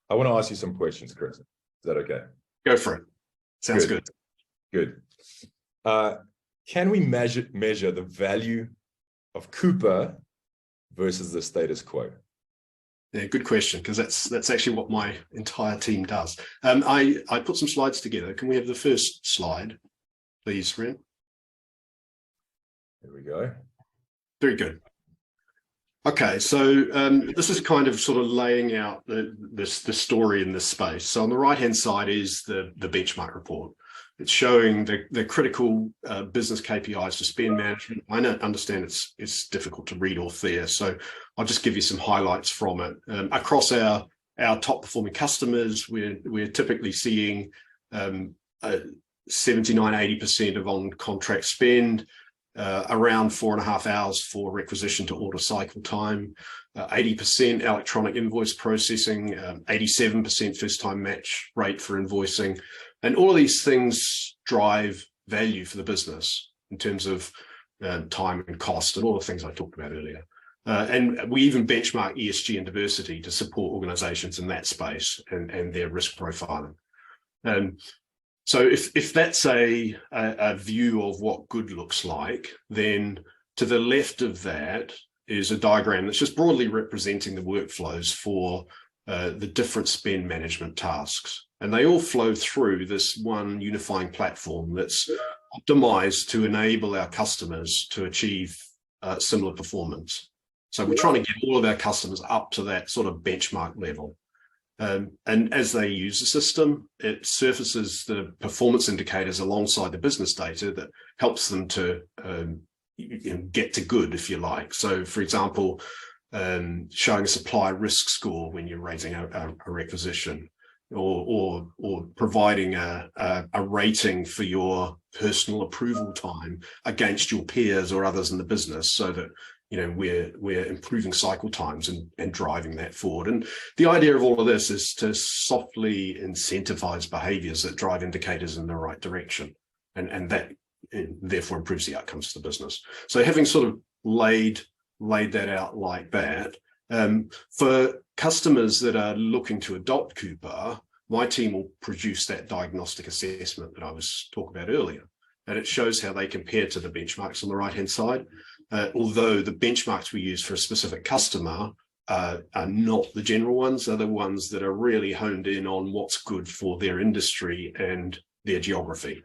I want to ask you some questions, Chris. Is that okay? Go for it. Sounds good. Good. Can we measure the value of Coupa versus the status quo? Yeah, good question, because that's actually what my entire team does. I put some slides together. Can we have the first slide, please, Ren? There we go. Very good. Okay, so this is kind of sort of laying out the story in this space. So on the right-hand side is the benchmark report. It's showing the critical business KPIs for spend management. I understand it's difficult to read off there, so I'll just give you some highlights from it. Across our top performing customers, we're typically seeing 79–80% of on-contract spend, around 4.5 hours for requisition to order cycle time, 80% electronic invoice processing, 87% first-time match rate for invoicing. And all of these things drive value for the business in terms of time and cost and all the things I talked about earlier. And we even benchmark ESG and diversity to support organizations in that space and their risk profiling. So if that's a view of what good looks like, then to the left of that is a diagram that's just broadly representing the workflows for the different spend management tasks. And they all flow through this one unifying platform that's optimized to enable our customers to achieve similar performance. So we're trying to get all of our customers up to that sort of benchmark level. And as they use the system, it surfaces the performance indicators alongside the business data that helps them to get to good, if you like. So, for example, showing a supplier risk score when you're raising a requisition, or providing a rating for your personal approval time against your peers or others in the business, so that we're improving cycle times and driving that forward. And the idea of all of this is to softly incentivize behaviors that drive indicators in the right direction, and that therefore improves the outcomes for the business. So having sort of laid that out like that, for customers that are looking to adopt Coupa, my team will produce that diagnostic assessment that I was talking about earlier, and it shows how they compare to the benchmarks on the right-hand side. Although the benchmarks we use for a specific customer are not the general ones, they're the ones that are really honed in on what's good for their industry and their geography.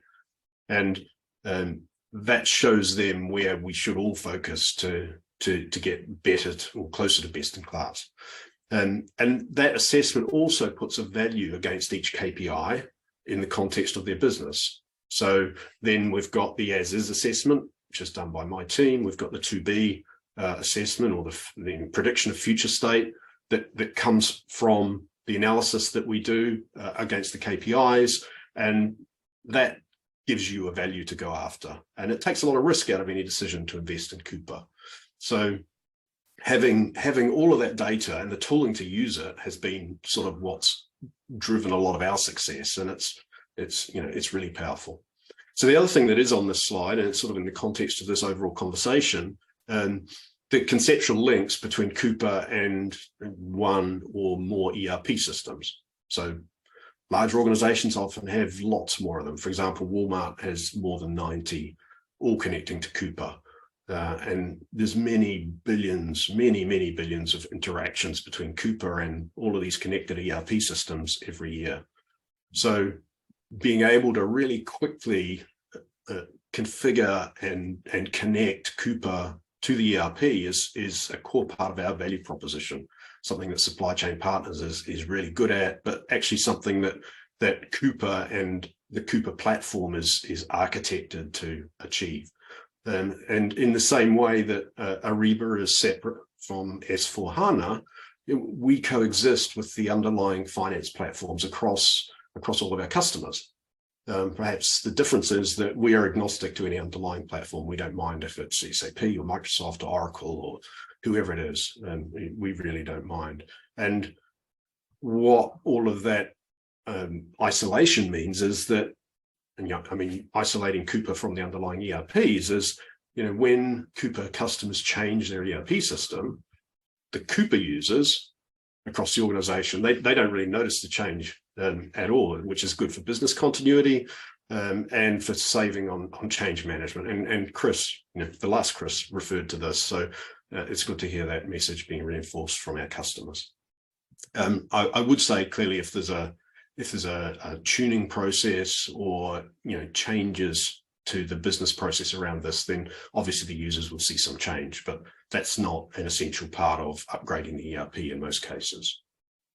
And that shows them where we should all focus to get better or closer to best in class. And that assessment also puts a value against each KPI in the context of their business. So then we've got the as-is assessment, which is done by my team. We've got the to-be assessment, or the prediction of future state that comes from the analysis that we do against the KPIs, and that gives you a value to go after. And it takes a lot of risk out of any decision to invest in Coupa. So having all of that data and the tooling to use it has been sort of what's driven a lot of our success, and it's really powerful. So the other thing that is on this slide, and it's sort of in the context of this overall conversation, the conceptual links between Coupa and one or more ERP systems. So larger organizations often have lots more of them. For example, Walmart has more than 90, all connecting to Coupa. And there's many billions of interactions between Coupa and all of these connected ERP systems every year. So being able to really quickly configure and connect Coupa to the ERP is a core part of our value proposition, something that supply chain partners is really good at, but actually something that Coupa and the Coupa platform is architected to achieve. And in the same way that Ariba is separate from S/4HANA, we coexist with the underlying finance platforms across all of our customers. Perhaps the difference is that we are agnostic to any underlying platform. We don't mind if it's SAP or Microsoft or Oracle or whoever it is. We really don't mind. And what all of that isolation means is that, isolating Coupa from the underlying ERPs is, when Coupa customers change their ERP system, the Coupa users across the organization. They don't really notice the change at all, which is good for business continuity and for saving on change management. And Chris, the last Chris referred to this, so it's good to hear that message being reinforced from our customers. I would say clearly if there's a tuning process or changes to the business process around this, then obviously the users will see some change, but that's not an essential part of upgrading the ERP in most cases.